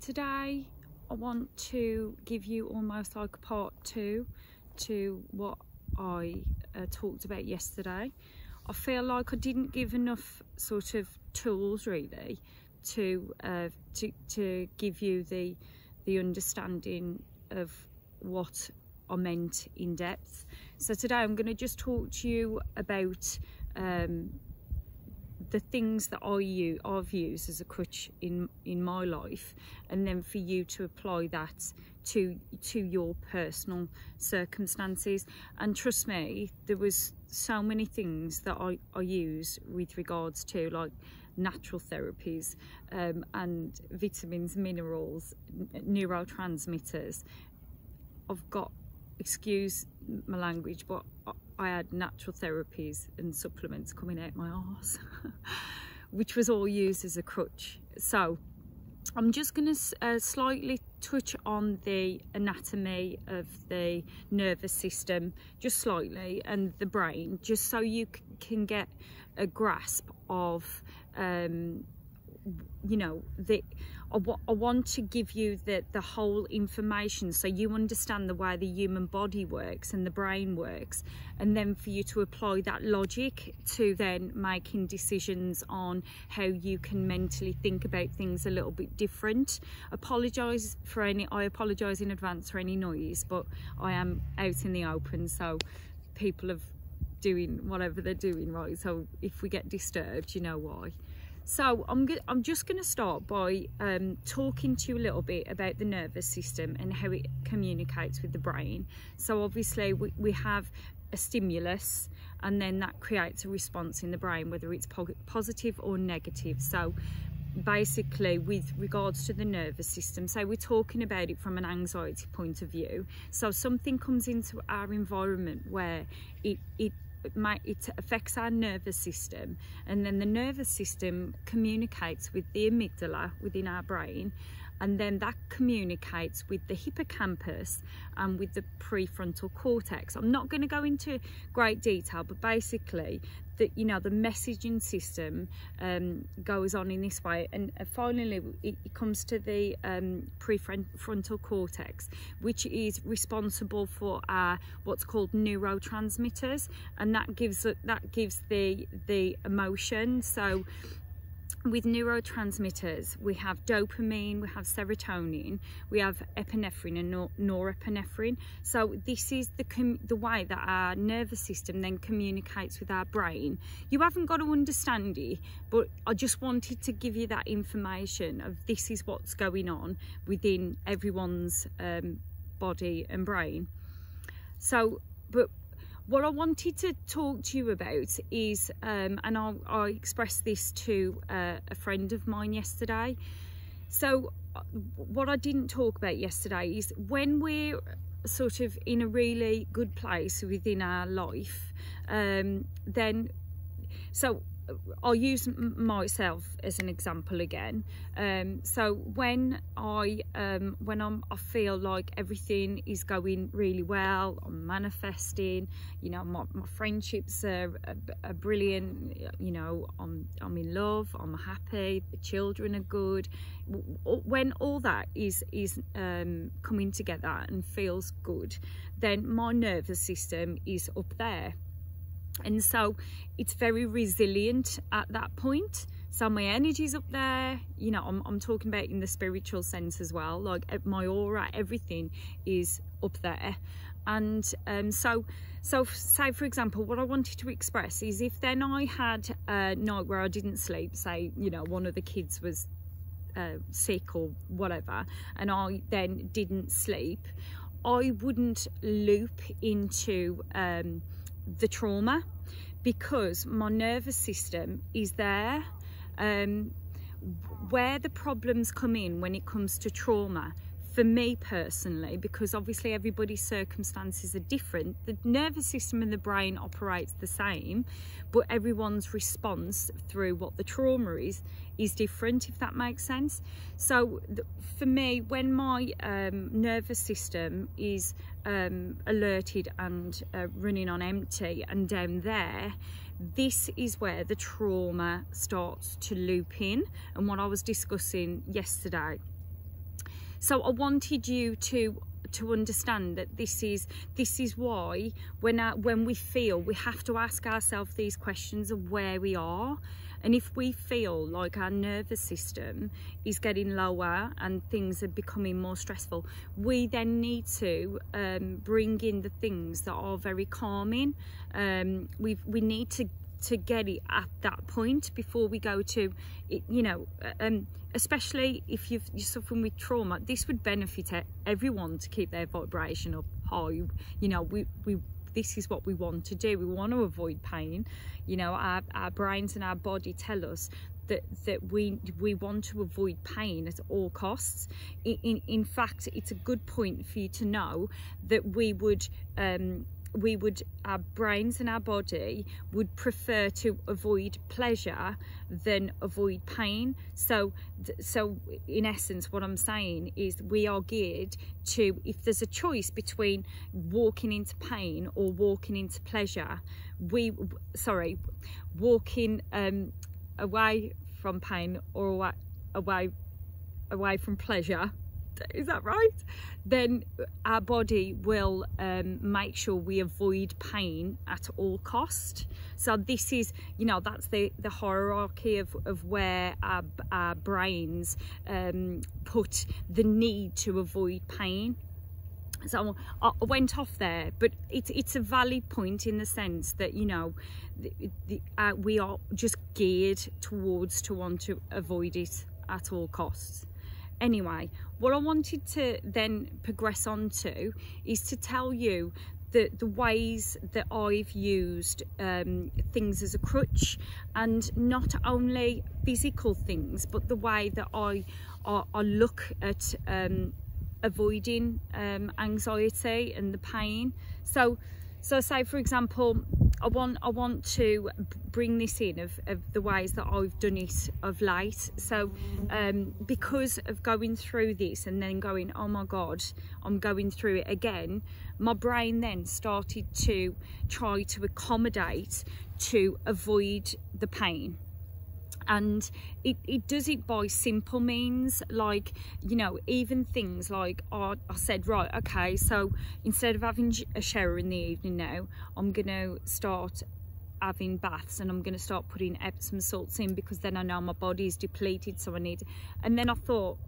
Today I want to give you almost like a part 2 to what I talked about yesterday. I feel like I didn't give enough sort of tools really to give you the understanding of what I meant in depth. So today I'm going to just talk to you about the things that I've used as a crutch in my life, and then for you to apply that to your personal circumstances. And trust me, there was so many things that I use with regards to like natural therapies and vitamins, minerals, neurotransmitters. I've got, excuse my language, but I had natural therapies and supplements coming out my arse which was all used as a crutch. So I'm just going to slightly touch on the anatomy of the nervous system, just slightly, and the brain, just so you can get a grasp of you know, I want to give you the whole information so you understand the way the human body works and the brain works, and then for you to apply that logic to then making decisions on how you can mentally think about things a little bit different. I apologise in advance for any noise, but I am out in the open, so people are doing whatever they're doing, right? So if we get disturbed, you know why. So I'm just going to start by talking to you a little bit about the nervous system and how it communicates with the brain. So obviously we have a stimulus, and then that creates a response in the brain, whether it's positive or negative. So basically, with regards to the nervous system, so we're talking about it from an anxiety point of view. So something comes into our environment where it affects our nervous system, and then the nervous system communicates with the amygdala within our brain, and then that communicates with the hippocampus and with the prefrontal cortex. I'm not going to go into great detail, but basically the messaging system goes on in this way, and finally it comes to the prefrontal cortex, which is responsible for our what's called neurotransmitters, and that gives the emotion. So with neurotransmitters, we have dopamine, we have serotonin, we have epinephrine and norepinephrine. So this is the way that our nervous system then communicates with our brain. You haven't got to understand it, but I just wanted to give you that information of this is what's going on within everyone's body and brain. So, but what I wanted to talk to you about is, and I expressed this to a friend of mine yesterday. So what I didn't talk about yesterday is when we're sort of in a really good place within our life, then, so I'll use myself as an example again. So when I feel like everything is going really well, I'm manifesting, you know, my friendships are brilliant, you know, I'm in love, I'm happy, the children are good. When all that is coming together and feels good, then my nervous system is up there. And so it's very resilient at that point. So my energy's up there, you know, I'm talking about in the spiritual sense as well, like my aura, everything is up there. And so say for example, what I wanted to express is if then I had a night where I didn't sleep, say, you know, one of the kids was sick or whatever, and I then didn't sleep, I wouldn't loop into the trauma, because my nervous system is there. Where the problems come in when it comes to trauma, for me personally, because obviously everybody's circumstances are different, the nervous system and the brain operates the same, but everyone's response through what the trauma is different, if that makes sense. So for me, when my nervous system is alerted and running on empty and down there, this is where the trauma starts to loop in, and what I was discussing yesterday. So I wanted you to understand that this is why when we feel, we have to ask ourselves these questions of where we are. And if we feel like our nervous system is getting lower and things are becoming more stressful, we then need to bring in the things that are very calming. We need to get it at that point before we go to it, you know, especially if you're suffering with trauma. This would benefit everyone to keep their vibration up high. You know, this is what we want to do. We want to avoid pain. You know, our brains and our body tell us that we want to avoid pain at all costs. In fact, it's a good point for you to know that we would, our brains and our body would prefer to avoid pleasure than avoid pain. So in essence, what I'm saying is we are geared to, if there's a choice between walking into pain or walking into pleasure, walking away from pain or away from pleasure, is that right? Then our body will make sure we avoid pain at all cost. So this is, you know, that's the hierarchy of where our brains put the need to avoid pain. So I went off there, but it's a valid point in the sense that, you know, we are just geared towards to want to avoid it at all costs. Anyway, what I wanted to then progress on to is to tell you the ways that I've used things as a crutch, and not only physical things, but the way that I look at avoiding anxiety and the pain. So say, for example, I want to bring this in of the ways that I've done it of late. So because of going through this and then going, oh my God, I'm going through it again, my brain then started to try to accommodate to avoid the pain. And it does it by simple means, like, you know, even things like I said, right, okay, so instead of having a shower in the evening now, I'm going to start having baths, and I'm going to start putting Epsom salts in, because then I know my body is depleted, so I need. And then I thought,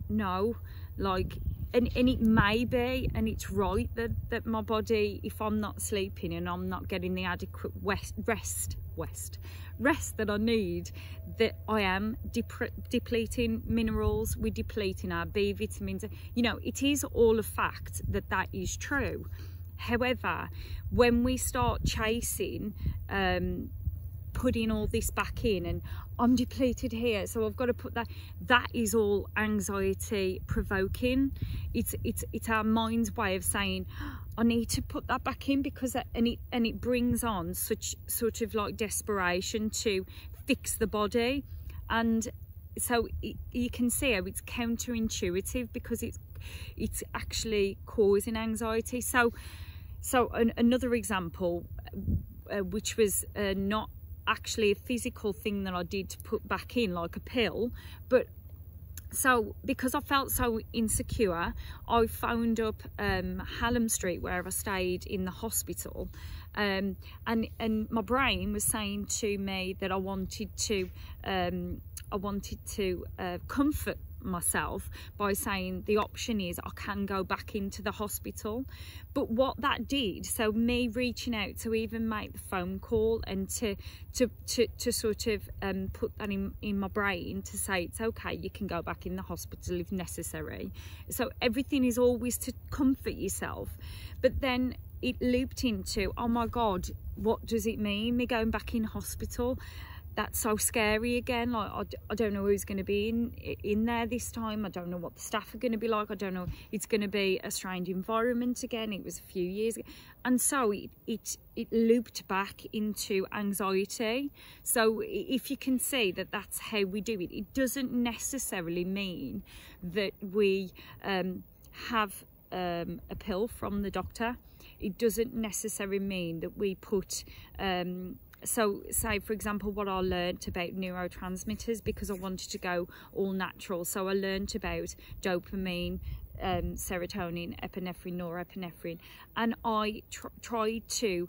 no, like, and it may be, and it's right that my body, if I'm not sleeping and I'm not getting the adequate rest that I need, that I am depleting minerals, we're depleting our B vitamins. You know, it is all a fact that is true. However, when we start chasing putting all this back in, and I'm depleted here, so I've got to put that is all anxiety provoking. It's our mind's way of saying, I need to put that back in, because and it brings on such sort of like desperation to fix the body. And so you can see how it's counterintuitive, because it's actually causing anxiety. So another example, which was not actually a physical thing that I did to put back in, like a pill, but so because I felt so insecure, I phoned up Hallam Street, where I stayed in the hospital, and my brain was saying to me that I wanted to comfort myself by saying the option is I can go back into the hospital. But what that did, so me reaching out to even make the phone call and to sort of put that in my brain to say it's okay, you can go back in the hospital if necessary. So everything is always to comfort yourself. But then it looped into, oh my God, what does it mean, me going back in hospital? That's so scary again. Like, I don't know who's going to be in there this time. I don't know what the staff are going to be like. I don't know. It's going to be a strange environment again. It was a few years ago. And so it looped back into anxiety. So if you can see that that's how we do it, it doesn't necessarily mean that we have a pill from the doctor. It doesn't necessarily mean that we put so say for example what I learned about neurotransmitters, because I wanted to go all natural. So I learned about dopamine, serotonin, epinephrine, norepinephrine, and I tried to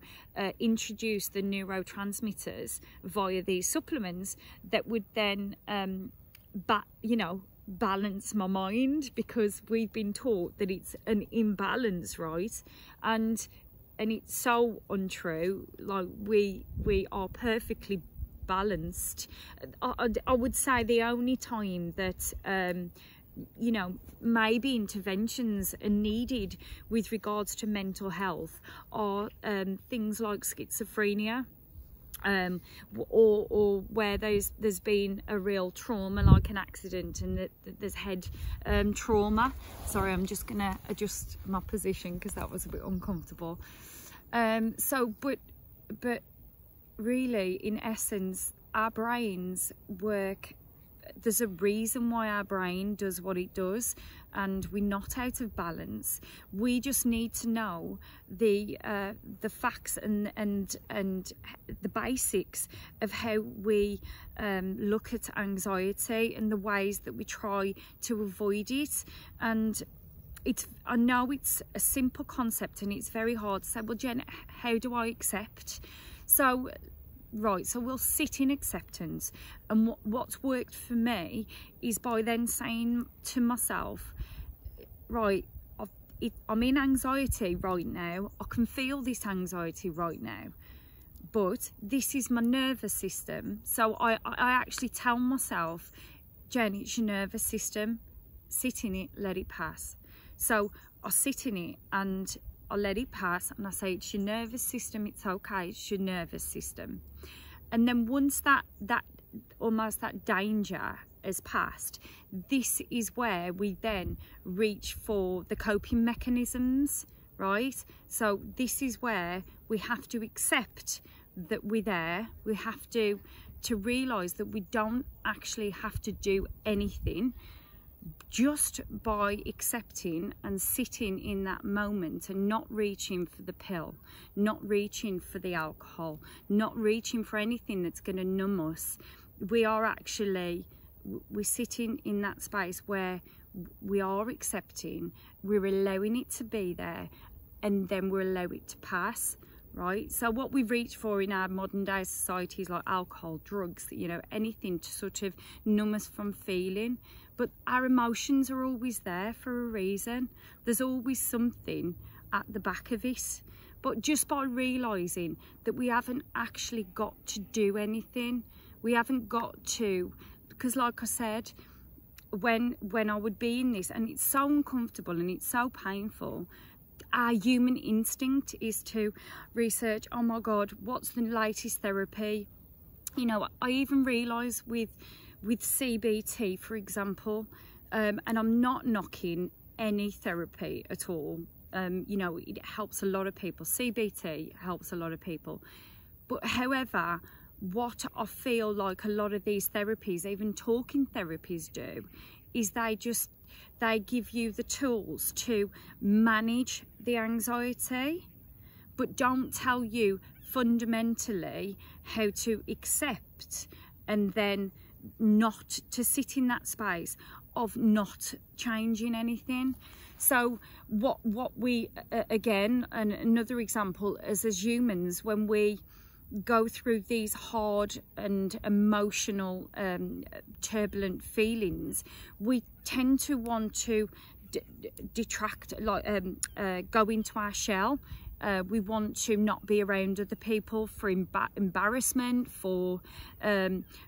introduce the neurotransmitters via these supplements that would then balance my mind, because we've been taught that it's an imbalance, right? And it's so untrue. Like we are perfectly balanced. I would say the only time that maybe interventions are needed with regards to mental health are things like schizophrenia, or where there's been a real trauma, like an accident, and there's head trauma. Sorry, I'm just gonna adjust my position because that was a bit uncomfortable. But really, in essence, our brains work. There's a reason why our brain does what it does, and we're not out of balance. We just need to know the facts and the basics of how we look at anxiety and the ways that we try to avoid it. And I know it's a simple concept and it's very hard to say, well, Jen, how do I accept? So we'll sit in acceptance, and what's worked for me is by then saying to myself, right, I'm in anxiety right now, I can feel this anxiety right now, but this is my nervous system. So I actually tell myself, Jen, it's your nervous system, sit in it, let it pass. So I sit in it and I let it pass, and I say, it's your nervous system, it's okay, it's your nervous system. And then once that danger has passed, this is where we then reach for the coping mechanisms, right? So this is where we have to accept that we're there. We have to realise that we don't actually have to do anything. Just by accepting and sitting in that moment and not reaching for the pill, not reaching for the alcohol, not reaching for anything that's going to numb us, we're sitting in that space where we are accepting, we're allowing it to be there, and then we allow it to pass. Right, so what we reach for in our modern day society is like alcohol, drugs, anything to sort of numb us from feeling. But our emotions are always there for a reason. There's always something at the back of it. But just by realising that we haven't actually got to do anything, we haven't got to, because like I said, when I would be in this, and it's so uncomfortable and it's so painful, our human instinct is to research, oh my God, what's the latest therapy? I even realise with CBT, for example, and I'm not knocking any therapy at all. It helps a lot of people. CBT helps a lot of people. But however, what I feel like a lot of these therapies, even talking therapies, do is they give you the tools to manage the anxiety, but don't tell you fundamentally how to accept, and then not to sit in that space of not changing anything. So what we again, and another example is, as humans, when we go through these hard and emotional turbulent feelings, we tend to want to detract, go into our shell. We want to not be around other people for embarrassment, for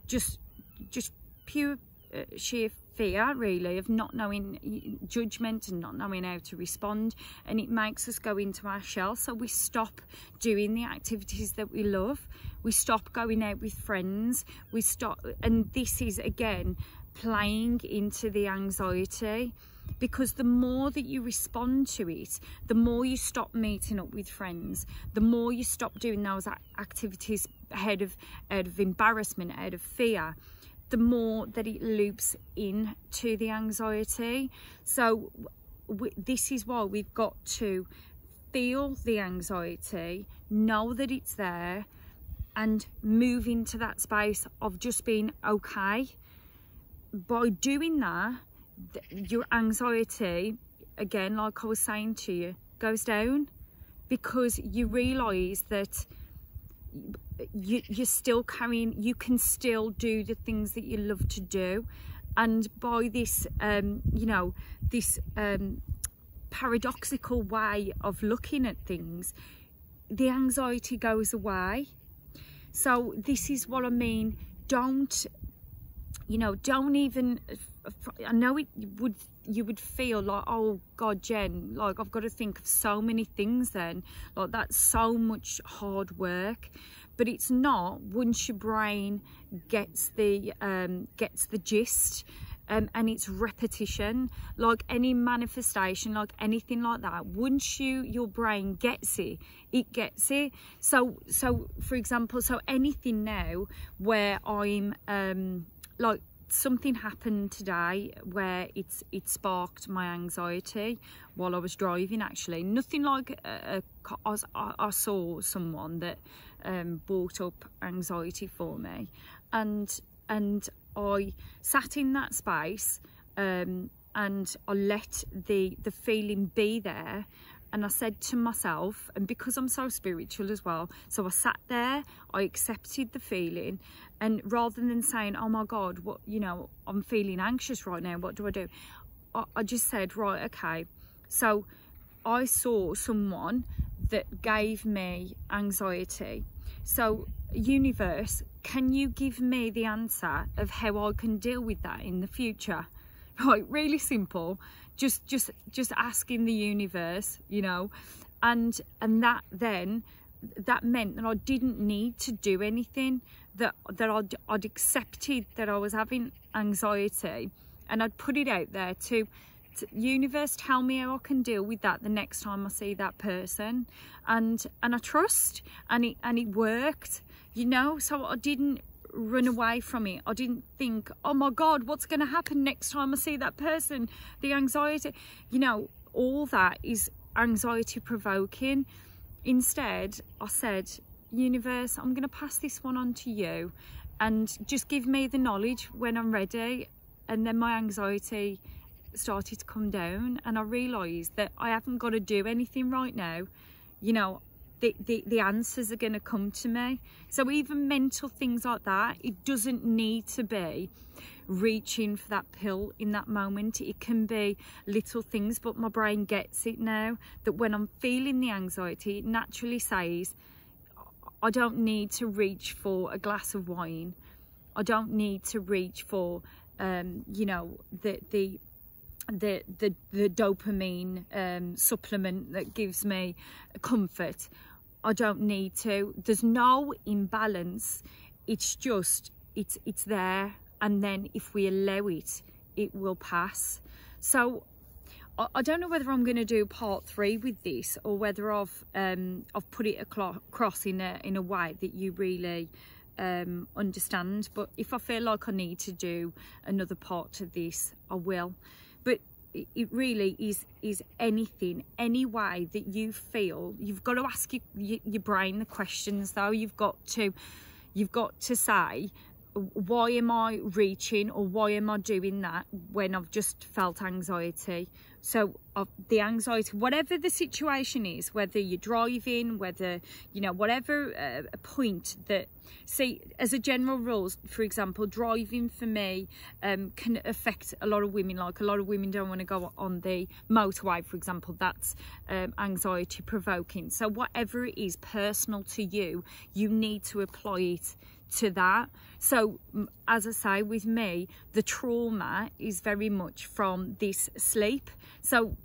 just pure sheer fear, really, of not knowing judgment and not knowing how to respond, and it makes us go into our shell. So we stop doing the activities that we love, we stop going out with friends, we stop, and this is again playing into the anxiety, because the more that you respond to it, the more you stop meeting up with friends, the more you stop doing those activities out of embarrassment, out of fear, the more that it loops into the anxiety. So this is why we've got to feel the anxiety, know that it's there, and move into that space of just being okay. By doing that, your anxiety, again, like I was saying to you, goes down, because you realise that you're still carrying, you can still do the things that you love to do. And by this, you know, this paradoxical way of looking at things, the anxiety goes away. So this is what I mean. Don't, you know, don't even, I know you would feel like, oh God, Jen, like I've got to think of so many things then, like that's so much hard work. But it's not, once your brain gets the gist, and it's repetition, like any manifestation, like anything like that. Once your brain gets it, it gets it. So for example, so anything now where I'm like, something happened today where it sparked my anxiety while I was driving. Actually, nothing like I saw someone that brought up anxiety for me, and I sat in that space, and I let the feeling be there. And I said to myself, and because I'm so spiritual as well, so I sat there, I accepted the feeling, and rather than saying, oh my God, what, you know, I'm feeling anxious right now, what do I do? I just said, right, okay. So I saw someone that gave me anxiety. So universe, can you give me the answer of how I can deal with that in the future? Right, really simple. Just asking the universe, you know, and that then, that meant that I didn't need to do anything, that I'd accepted that I was having anxiety, and I'd put it out there to universe, tell me how I can deal with that the next time I see that person, and I trust, and it worked, you know. So I didn't run away from it. I didn't think, oh my God, what's going to happen next time I see that person? The anxiety, you know, all that is anxiety provoking. Instead, I said, universe, I'm going to pass this one on to you, and just give me the knowledge when I'm ready. And then my anxiety started to come down, and I realised that I haven't got to do anything right now, you know. The answers are going to come to me. So even mental things like that, it doesn't need to be reaching for that pill in that moment. It can be little things, but my brain gets it now, that when I'm feeling the anxiety, it naturally says, I don't need to reach for a glass of wine. I don't need to reach for, you know, the dopamine supplement that gives me comfort. I don't need to. There's no imbalance. It's just, it's there, and then if we allow it, it will pass. So I don't know whether I'm going to do part 3 with this, or whether I've put it across in a way that you really understand. But if I feel like I need to do another part to this, I will. But it really is anything, any way that you feel. You've got to ask your brain the questions, though. You've got to say, why am I reaching, or why am I doing that when I've just felt anxiety? So the anxiety, whatever the situation is, whether you're driving, whether, you know, whatever a point that, see, as a general rule, for example, driving for me can affect a lot of women. Like, a lot of women don't want to go on the motorway, for example. That's anxiety provoking. So whatever it is personal to you, you need to apply it to that. So as I say, with me, the trauma is very much from this sleep. So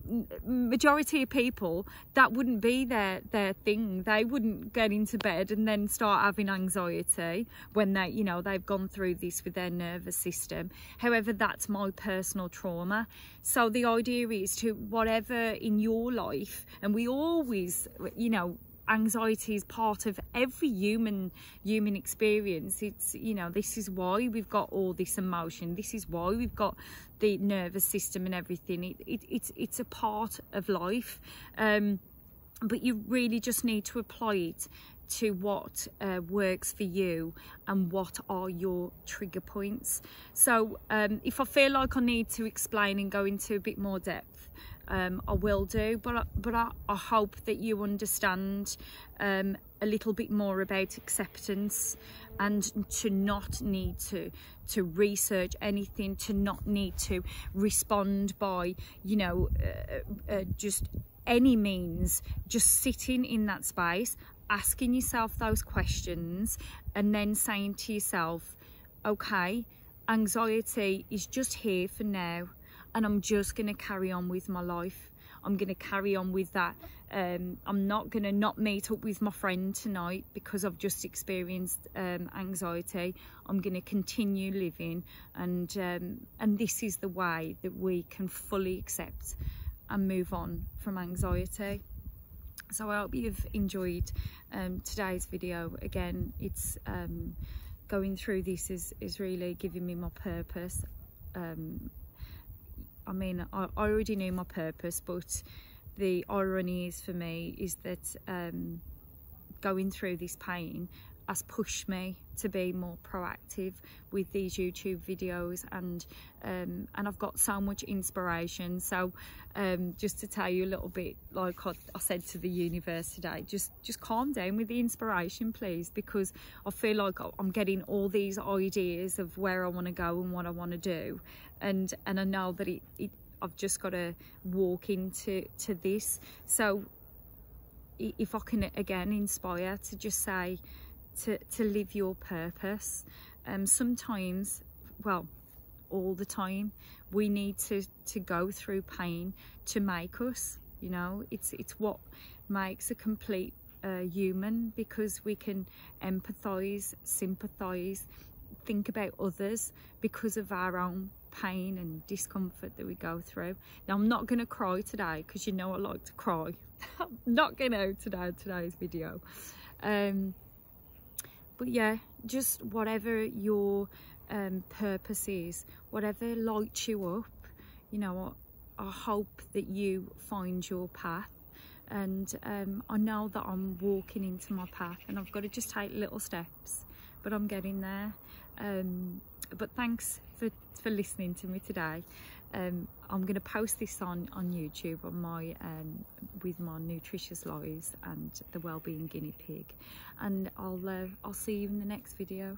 majority of people, that wouldn't be their thing. They wouldn't get into bed and then start having anxiety when they, you know, they've gone through this with their nervous system. However, that's my personal trauma. So the idea is to, whatever in your life, and we always, you know, anxiety is part of every human experience. It's, you know, this is why we've got all this emotion. This is why we've got the nervous system and everything. It's a part of life. but you really just need to apply it to what works for you and what are your trigger points. So if I feel like I need to explain and go into a bit more depth, I will do, but I hope that you understand a little bit more about acceptance, and to not need to research anything, to not need to respond by, you know, just any means, just sitting in that space, asking yourself those questions, and then saying to yourself, okay, anxiety is just here for now, and I'm just going to carry on with my life. I'm going to carry on with that. I'm not going to not meet up with my friend tonight because I've just experienced anxiety. I'm going to continue living, and this is the way that we can fully accept and move on from anxiety. So I hope you've enjoyed today's video. Again, it's going through this is really giving me my purpose. I mean, I already knew my purpose, but the irony is for me is that going through this pain has pushed me to be more proactive with these YouTube videos, and I've got so much inspiration. So just to tell you a little bit, like I said to the universe today, just calm down with the inspiration, please, because I feel like I'm getting all these ideas of where I want to go and what I want to do, and I know that I've just got to walk into this. So if I can again inspire to just say, to live your purpose. Sometimes, well, all the time, we need to go through pain to make us, you know. It's what makes a complete human, because we can empathize, sympathize, think about others because of our own pain and discomfort that we go through. Now, I'm not going to cry today, because you know I like to cry. I'm not going to today's video. But yeah, just whatever your purpose is, whatever lights you up, you know, I hope that you find your path. And I know that I'm walking into my path, and I've got to just take little steps, but I'm getting there. But thanks for listening to me today. I'm going to post this on YouTube on my with my Nutritious Lives and the Wellbeing Guinea Pig, and I'll see you in the next video.